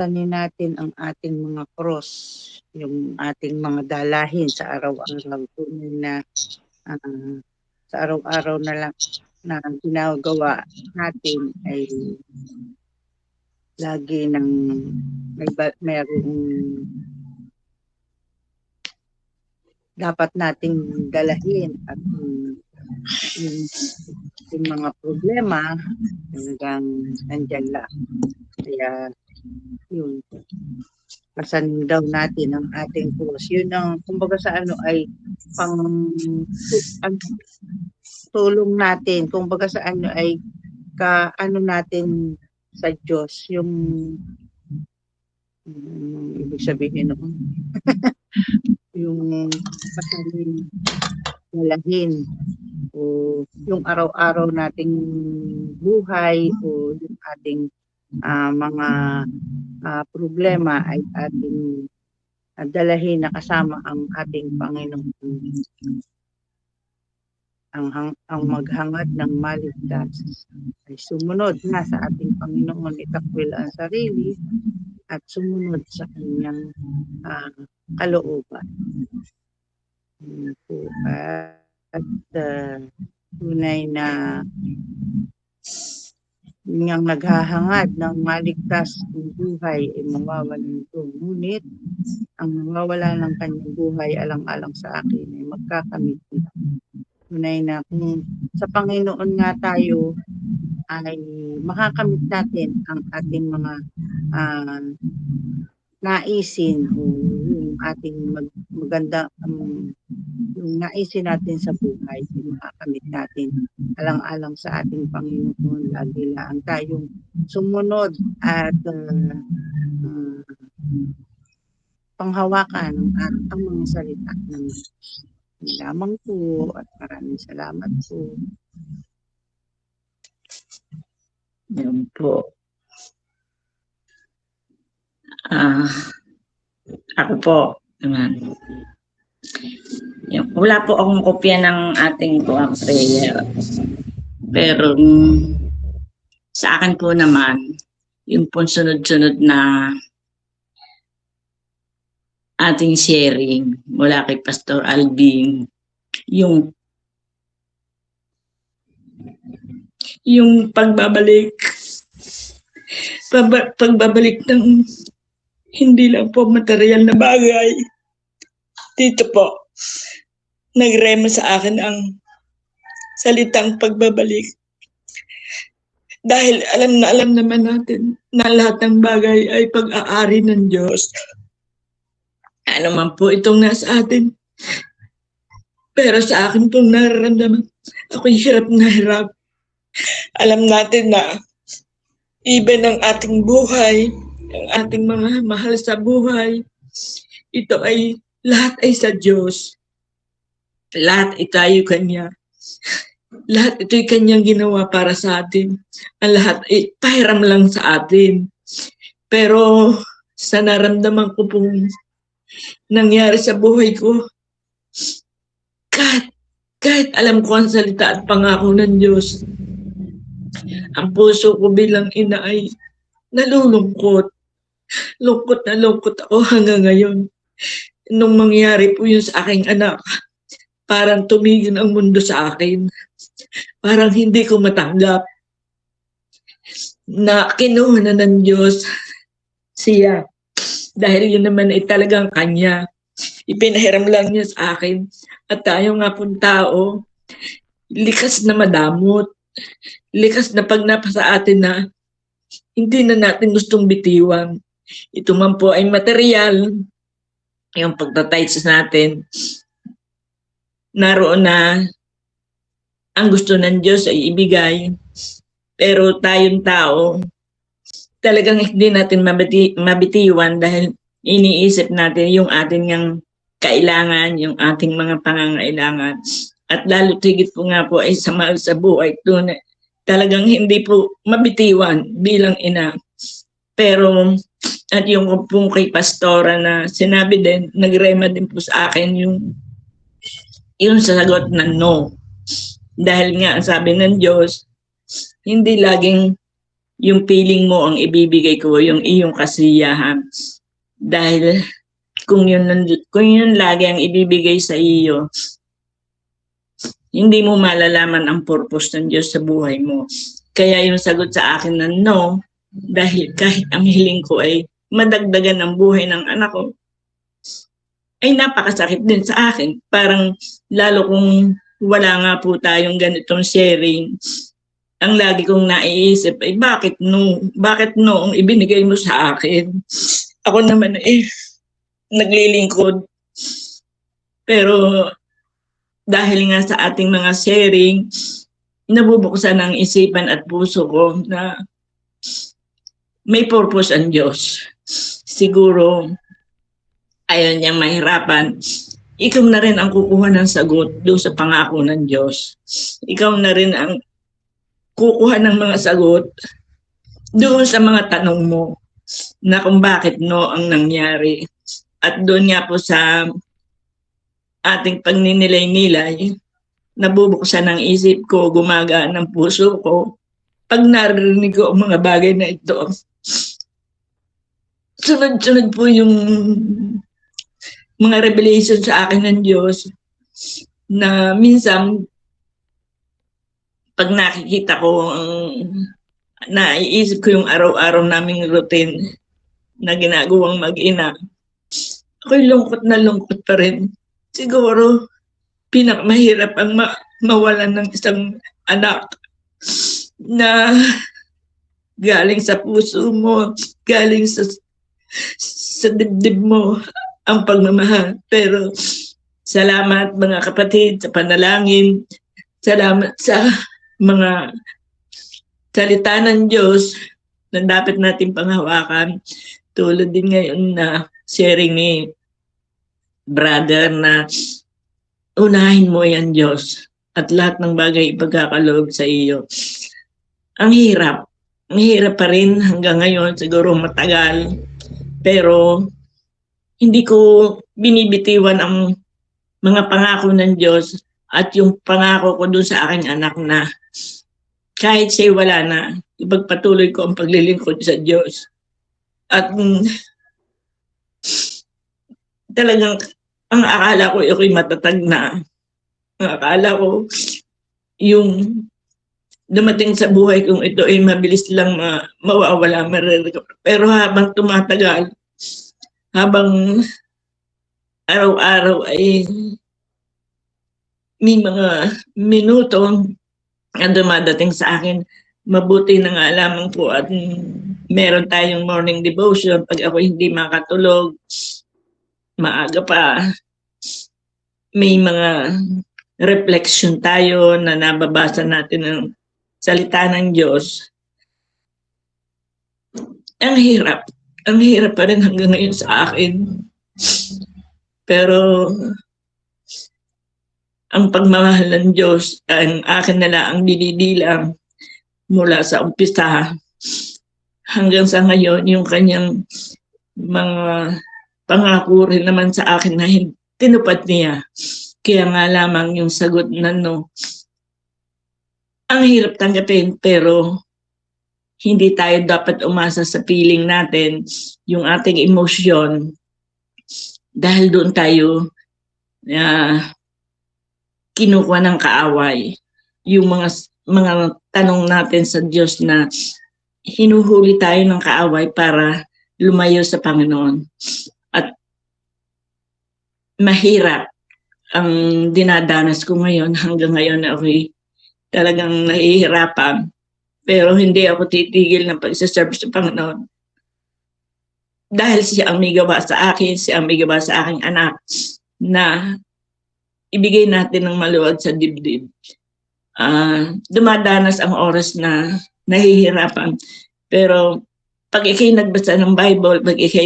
Tanin natin ang ating mga cross, yung ating mga dalahin sa araw-araw. Tunay na sa araw-araw na lang na ginagawa natin ay lagi ng mayroong dapat nating dalahin at yung mga problema hanggang nandyan lang. Kaya yun, pasanin daw natin ang ating cross. Yun ang, kumbaga sa ano ay tulong natin. Kumbaga sa ano ay ano natin sa Diyos, yung ibig sabihin noon, yung pasanin, dalahin, o yung araw-araw nating buhay o yung ating mga problema ay ating dalahin na kasama ang ating Panginoon. Ang maghangad ng maligtas ay sumunod na sa ating Panginoon, itakwil ang sarili at sumunod sa kanyang kalooban. At tunay na niyang naghahangad ng maligtas ng buhay ay mawawalan ito. Ngunit ang mawawala ng kanyang buhay alang-alang sa akin ay magkakamit ito. Tunay na kung sa Panginoon nga tayo ay makakamit natin ang ating mga naisin o yung ating maganda yung naisin natin sa buhay, yung makakamit natin alang-alang sa ating Panginoon. Lagi lang tayong sumunod at panghawakan ang mga salita ng Diyos. Lamang po at maraming salamat po. Yan po. Ako po naman. Wala po akong kopya ng ating prayer. Pero sa akin po naman, yung po sunod-sunod na ating sharing mula kay Pastor Alvin, yung pagbabalik ng hindi lang po material na bagay. Dito po, nagrema sa akin ang salitang pagbabalik. Dahil alam naman natin na lahat ng bagay ay pag-aari ng Diyos. Ano man po itong nasa atin. Pero sa akin pong nararamdaman, ako'y hirap na hirap. Alam natin na even ang ating buhay, ang ating mga mahal sa buhay, ito ay lahat ay sa Diyos. Lahat itayo Kanya. Lahat ito'y Kanyang ginawa para sa atin. Ang lahat ay pahiram lang sa atin. Pero sa naramdaman ko pong nangyari sa buhay ko, kahit alam ko ang salita at pangako ng Diyos, ang puso ko bilang ina ay nalulungkot. Lungkot na lungkot ako hanggang ngayon. Nung mangyari po yun sa aking anak, parang tumigil ang mundo sa akin. Parang hindi ko matanggap na kinuha na ng Diyos siya. Dahil yun naman ay talagang Kanya. Ipinahiram lang niya sa akin. At tayo nga pong tao, likas na madamot. Likas na pag napasa atin na hindi na natin gustong bitiwan. Ito man po ay material. Yung pagtatights natin, naroon na ang gusto ng Diyos ay ibigay. Pero tayong tao, talagang hindi natin mabitiwan dahil iniisip natin yung ating ng kailangan, yung ating mga pangangailangan. At lalo tigit po nga po ay sa mahal sa buhay. Talagang hindi po mabitiwan bilang ina. Pero at yung pong kay Pastora na sinabi din, nagrema din po sa akin yung sasagot na no. Dahil nga sabi ng Diyos, hindi laging yung feeling mo ang ibibigay ko, yung iyong kasiyahan. Dahil kung yun lagi ang ibibigay sa iyo, hindi mo malalaman ang purpose ng Diyos sa buhay mo. Kaya yung sagot sa akin na no, dahil kahit ang hiling ko ay madagdagan ang buhay ng anak ko, ay napakasakit din sa akin. Parang lalo kung wala nga po tayong ganitong sharing, ang lagi kong naiisip ay bakit no? Bakit no ang ibinigay mo sa akin? Ako naman naglilingkod. Pero dahil nga sa ating mga sharing, nabubuksan ang isipan at puso ko na may purpose ang Diyos. Siguro ayaw niyang mahirapan. Ikaw na rin ang kukuha ng sagot doon sa pangako ng Diyos. Ikaw na rin ang kukuha ng mga sagot doon sa mga tanong mo na kung bakit no ang nangyari. At doon nga po sa ating pagninilay-nilay, nabubuksan ang isip ko, gumagaan ang puso ko, pag narinig ko ang mga bagay na ito. Sunod-sunod po yung mga revelation sa akin ng Diyos na minsan pag nakikita ko naiisip ko yung araw-araw naming routine na ginagawang mag-ina, ako'y lungkot na lungkot pa rin. Siguro, pinakamahirap ang mawalan ng isang anak na galing sa puso mo, galing sa dibdib mo ang pagmamahal. Pero salamat mga kapatid sa panalangin, salamat sa mga salita ng Diyos na dapat natin panghawakan. Tulad din ngayon na sharing ni brother na unahin mo yan Diyos at lahat ng bagay ipagkakaloob sa iyo. Ang hirap pa rin hanggang ngayon, siguro matagal, pero hindi ko binibitiwan ang mga pangako ng Diyos at yung pangako ko doon sa aking anak na kahit siya wala na, ipagpatuloy ko ang paglilingkod sa Diyos. At talagang ang akala ko ako'y matatag na. Ang akala ko yung dumating sa buhay kong ito ay mabilis lang mawawala, pero habang tumatagal, habang araw-araw ay may mga minuto ang dumadating sa akin, mabuti na nga lamang po at meron tayong morning devotion. Pag ako hindi makatulog, maaga pa, may mga reflection tayo na nababasa natin ng salita ng Diyos. Ang hirap pa rin hanggang ngayon sa akin. Pero ang pagmamahal ng Diyos, ang akin na lang ang dinidilang mula sa umpisa hanggang sa ngayon, yung kanyang mga pangako rin naman sa akin na tinupad niya. Kaya nga lamang yung sagot na no, ang hirap tanggapin, pero hindi tayo dapat umasa sa feeling natin, yung ating emosyon, dahil doon tayo kinukuha ng kaaway. Yung mga tanong natin sa Diyos na hinuhuli tayo ng kaaway para lumayo sa Panginoon. At mahirap ang dinadanas ko ngayon. Hanggang ngayon ako'y talagang nahihirapan. Pero hindi ako titigil ng pagsaserve sa Panginoon. Dahil siya ang may gawa sa akin, siya ang may gawa sa aking anak na ibigay natin ng maluwag sa dibdib. Dumadanas ang oras na nahihirapan. Pero pag ikay nagbasa ng Bible, pag ikay